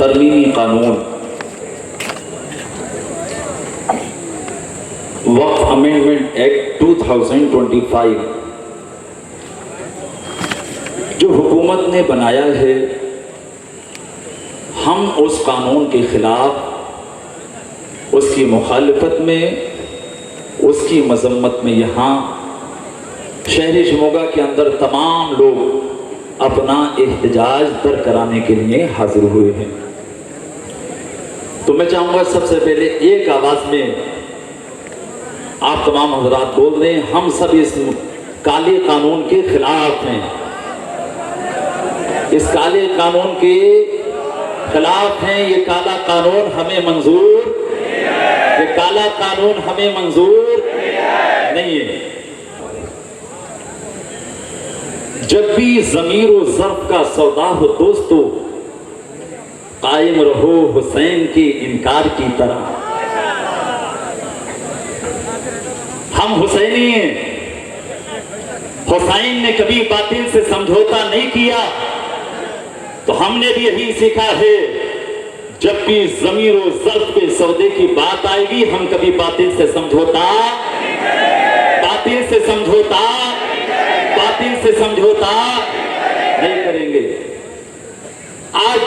तरमीमी कानून वक्फ amendment act 2025 जो हुकूमत ने बनाया है, हम उस कानून के खिलाफ, उसकी मुखालफत में, उसकी मजम्मत में यहाँ शहर शिमोगा के अंदर तमाम लोग अपना एहतजाज दर्ज कराने के लिए हाजिर हुए हैं। तो मैं चाहूँगा सबसे पहले एक आवाज़ में आप तमाम हजरात बोल दें, हम सब इस काले कानून के खिलाफ हैं, इस काले कानून के खिलाफ हैं। ये काला कानून हमें मंजूर, ये काला कानून हमें मंजूर नहीं है। जब भी ज़मीर व ज़र्फ़ का सौदा हो दोस्तों, कायम रहो हुसैन के इनकार की तरह। हम हुसैनी हैं, हुसैन ने कभी बातिल से समझौता नहीं किया, तो हमने भी यही सीखा है, जब भी ज़मीर व ज़र्फ़ के सौदे की बात आएगी, हम कभी बातिल से समझौता नहीं करेंगे। आज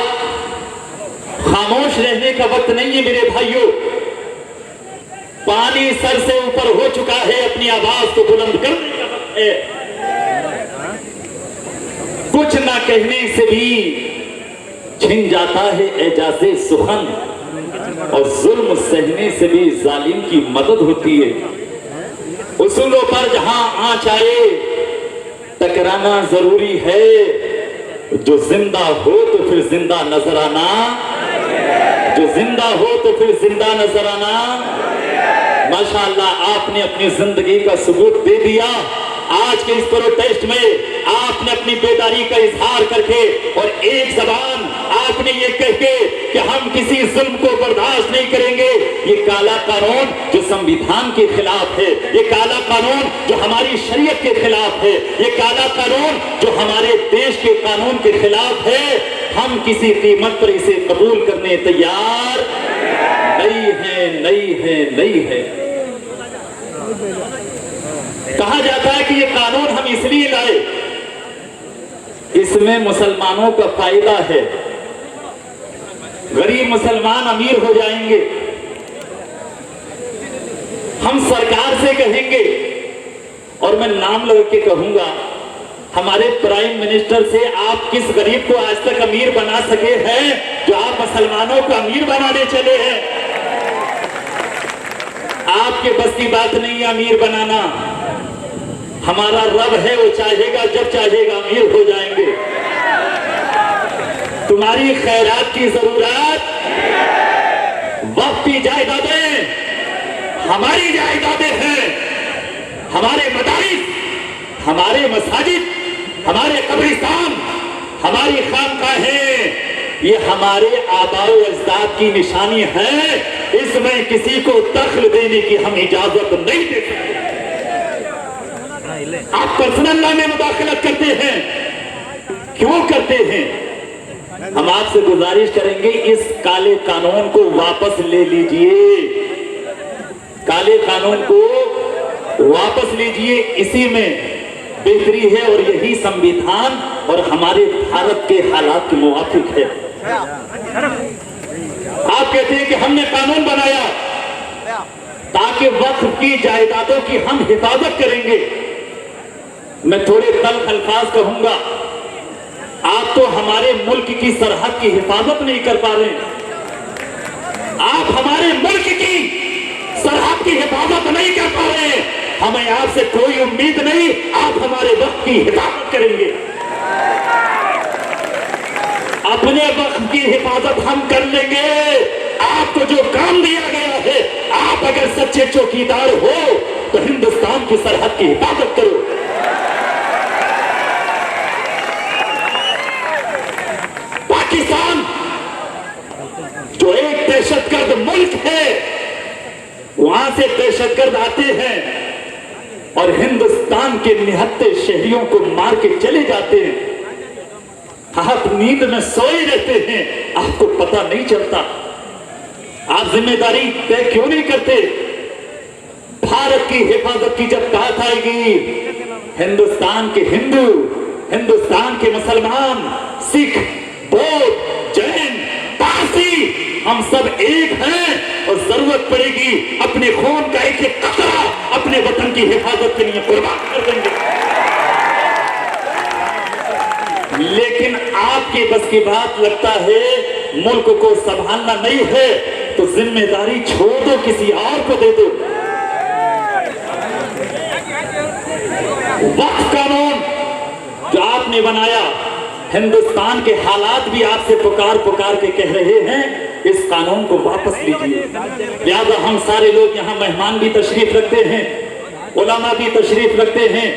खामोश रहने का वक्त नहीं है मेरे भाइयों। पानी सर से ऊपर हो चुका है, अपनी आवाज को बुलंद करने का वक्त है। कुछ ना कहने से भी छिन जाता है एजाज़े सुखन, और जुल्म सहने से भी जालिम की मदद होती है। उसूलों पर जहां आंच आए टकराना जरूरी है। जो जिंदा हो तो फिर जिंदा नजर आना, जो जिंदा हो तो फिर जिंदा नजर आना। माशाअल्लाह, आपने अपनी जिंदगी का सबूत दे दिया। आज के इस प्रोटेस्ट में आपने अपनी बेदारी का इजहार करके और एक जबान आपने ये कह के कि हम किसी जुल्म को बर्दाश्त नहीं करेंगे। ये काला कानून जो संविधान के खिलाफ है, ये काला कानून जो हमारी शरीयत के खिलाफ है, ये काला कानून जो हमारे देश के कानून के खिलाफ है, हम किसी कीमत पर इसे कबूल करने तैयार नहीं है। कहा जाता है कि ये कानून हम इसलिए लाए, इसमें मुसलमानों का फायदा है। गरीब मुसलमान अमीर हो जाएंगे। हम सरकार से कहेंगे, और मैं नाम लेके कहूंगा, हमारे प्राइम मिनिस्टर से, आप किस गरीब को आज तक अमीर बना सके हैं जो आप मुसलमानों को अमीर बनाने चले हैं? आपके बस की बात नहीं है अमीर बनाना। हमारा रब है, वो चाहेगा जब चाहेगा अमीर हो जाएंगे। तुम्हारी खैरात की जरूरत, वक्त की जायदादें हमारी जायदादें हैं। हमारे मदारिस, हमारे मसाजिद, हमारे कब्रिस्तान, हमारी खानकाहें, ये हमारे आबाओ अजदाद की निशानी है। इसमें किसी को दखल देने की हम इजाजत नहीं दे सकते। आप पर्सनल लॉ में मुदाखलत करते हैं, क्यों करते हैं? हम आपसे गुजारिश करेंगे, इस काले कानून को वापस ले लीजिए। काले कानून को वापस लीजिए, इसी में बेहतरी है और यही संविधान और हमारे भारत के हालात के मुवाफिक है। आप कहते हैं कि हमने कानून बनाया ताकि वक्फ की जायदादों की हम हिफाजत करेंगे। मैं थोड़े तल्ख अल्फाज कहूंगा, आप तो हमारे मुल्क की सरहद की हिफाजत नहीं कर पा रहे। आप हमारे मुल्क की सरहद की हिफाजत नहीं कर पा रहे। हमें आपसे कोई उम्मीद नहीं, आप हमारे वक्त की हिफाजत करेंगे। अपने वक्त की हिफाजत हम कर लेंगे। आपको जो काम दिया गया है, आप अगर सच्चे चौकीदार हो तो हिंदुस्तान की सरहद की हिफाजत करो। पाकिस्तान जो एक दहशतगर्द मुल्क है, वहां से दहशतगर्द आते हैं और हिंदुस्तान के निहत्ते शहरियों को मार के चले जाते हैं। आप नींद में सोए रहते हैं, आपको पता नहीं चलता। आप जिम्मेदारी तय क्यों नहीं करते? भारत की हिफाजत की जब बात आएगी, हिंदुस्तान के हिंदू, हिंदुस्तान के मुसलमान, सिख, बौद्ध, जैन, पारसी, हम सब एक हैं और जरूरत पड़ेगी अपने खून का एक एक कतरा अपने वतन की हिफाजत के लिए कुर्बान कर देंगे। लेकिन आपके बस की बात लगता है मुल्क को संभालना नहीं है तो जिम्मेदारी छोड़ दो, किसी और को दे दो। वक्फ कानून जो आपने बनाया, हिंदुस्तान के हालात भी आपसे पुकार पुकार के कह रहे हैं इस कानून को वापस लीजिए। लिहाजा हम सारे लोग यहाँ मेहमान भी तशरीफ रखते हैं, उलमा भी तशरीफ रखते हैं,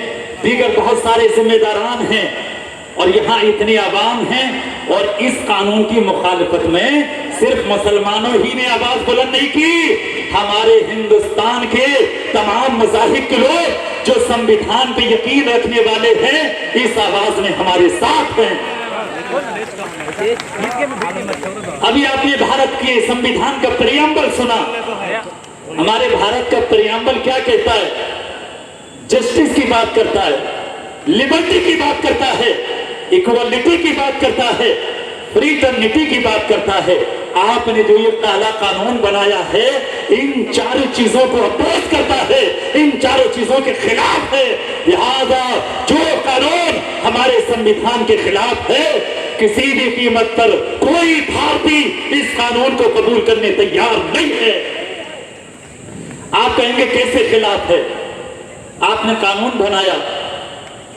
दीगर बहुत सारे जिम्मेदारान हैं और यहाँ इतनी आवाम हैं और इस कानून की मुखालिफत में सिर्फ मुसलमानों ही ने आवाज बुलंद नहीं की, हमारे हिंदुस्तान के तमाम मज़ाहिब के लोग जो संविधान पे यकीन रखने वाले हैं इस आवाज में हमारे साथ हैं। अभी आपने भारत के संविधान का प्रियम्बल सुना। हमारे भारत का प्रियम्बल क्या कहता है? जस्टिस की बात करता है, लिबर्टी की बात करता है, इक्वालिटी की बात करता है, फ्रीटर्निटी की बात करता है। आपने जो ये काला कानून बनाया है इन चारों चीजों को अपोज करता है, इन चारों चीजों के खिलाफ है। लिहाजा जो कानून हमारे संविधान के खिलाफ है, किसी भी कीमत पर कोई भारतीय इस कानून को कबूल करने तैयार नहीं है। आप कहेंगे कैसे खिलाफ है? आपने कानून बनाया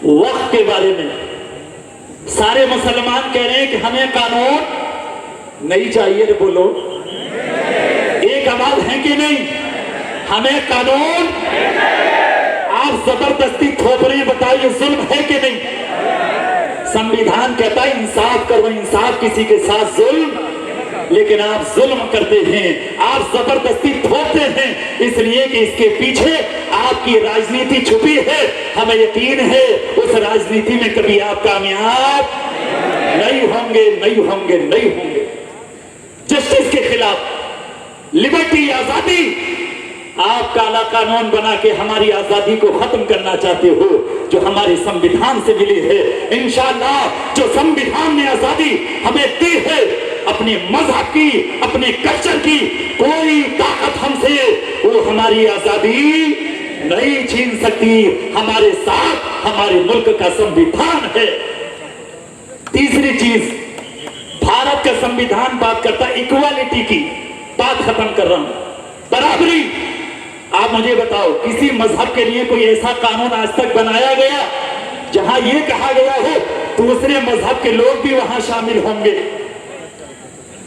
वक्त के बारे में, सारे मुसलमान कह रहे हैं कि हमें कानून नहीं चाहिए। रे बोलो, एक आवाज है कि नहीं? हमें कानून, आप जबरदस्ती थोप रहे हैं, बताइए जुल्म है कि नहीं? संविधान कहता है इंसाफ करो, इंसाफ किसी के साथ जुल्म, लेकिन आप जुल्म करते हैं, आप जबरदस्ती थोपते हैं, इसलिए कि इसके पीछे आपकी राजनीति छुपी है। हमें यकीन है उस राजनीति में कभी आप कामयाब नहीं होंगे, नहीं होंगे, नहीं होंगे। जस्टिस के खिलाफ, लिबर्टी, आजादी, आप काला कानून बना के हमारी आजादी को खत्म करना चाहते हो जो हमारे संविधान से मिली है। इंशाअल्लाह जो संविधान ने आजादी हमें दी है, अपने मजहब की, अपने कल्चर की, कोई ताकत हमसे वो हमारी आजादी नहीं छीन सकती। हमारे साथ हमारे मुल्क का संविधान है। तीसरी चीज, भारत का संविधान बात करता है इक्वालिटी की, बात खत्म कर रहा हूं, बराबरी। आप मुझे बताओ किसी मजहब के लिए कोई ऐसा कानून आज तक बनाया गया जहां यह कहा गया हो दूसरे मजहब के लोग भी वहां शामिल होंगे?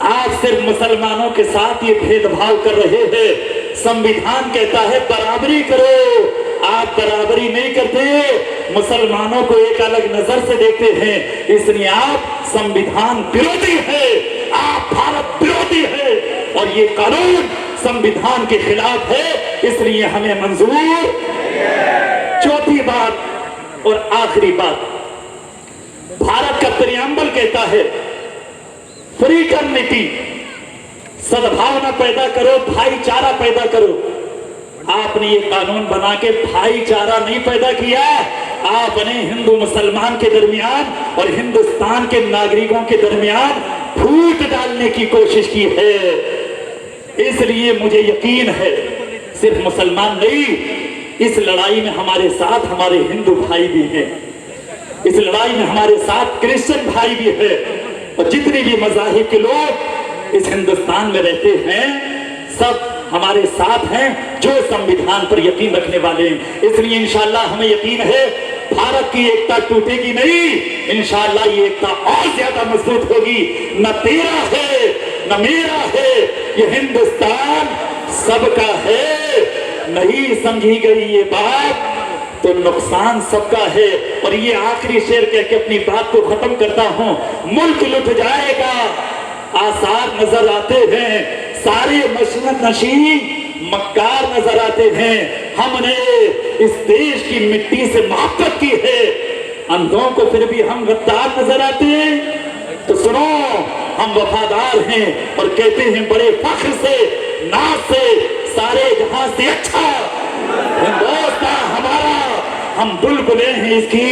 आप सिर्फ मुसलमानों के साथ ये भेदभाव कर रहे हैं। संविधान कहता है बराबरी करो, आप बराबरी नहीं करते, मुसलमानों को एक अलग नजर से देखते हैं, इसलिए आप संविधान विरोधी है, आप भारत विरोधी है और ये कानून संविधान के खिलाफ है, इसलिए हमें मंजूर। चौथी बात और आखिरी बात, भारत का प्रियम्बल कहता है फ्रीटर्निटी, सद्भावना पैदा करो, भाईचारा पैदा करो। आपने ये कानून बना के भाईचारा नहीं पैदा किया, आपने हिंदू मुसलमान के दरमियान और हिंदुस्तान के नागरिकों के दरमियान फूट डालने की कोशिश की है। इसलिए मुझे यकीन है सिर्फ मुसलमान नहीं, इस लड़ाई में हमारे साथ हमारे हिंदू भाई भी हैं, इस लड़ाई में हमारे साथ क्रिश्चियन भाई भी है और जितने भी मज़ाहिब के लोग इस हिंदुस्तान में रहते हैं सब हमारे साथ हैं जो संविधान पर यकीन रखने वाले हैं। इसलिए इंशाअल्लाह हमें यकीन है भारत की एकता टूटेगी नहीं, इंशाअल्लाह ये एकता और ज्यादा मजबूत होगी। न तेरा है न मेरा है, ये हिंदुस्तान सबका है। नहीं समझी गई ये बात तो नुकसान सबका है। और ये आखिरी शेर कह के अपनी बात को खत्म करता हूं, मुल्क लुट जाएगा, आसार नजर आते हैं, सारे मशरक नशीन मक्कार नजर आते हैं। हमने इस देश की मिट्टी से मोहब्बत की है, अंधों को फिर भी हम गद्दार नजर आते हैं। तो सुनो, हम वफादार हैं और कहते हैं बड़े फख्र से, नाज से, सारे जहां से अच्छा हिंदुस्तान हमारा, हम बुलबुले हैं इसकी,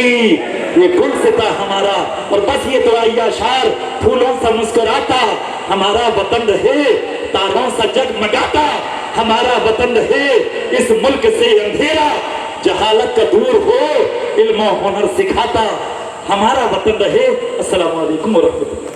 ये गुलसिता हमारा। और बस ये तो आइया शार फूलों सा मुस्कुराता, हमारा वतन रहे तारों सा जगमगाता, हमारा वतन रहे इस मुल्क से अंधेरा, जहालत का दूर हो इल्म और हुनर सिखाता, हमारा वतन रहे। अस्सलाम वालेकुम व रहमतुल्लाह।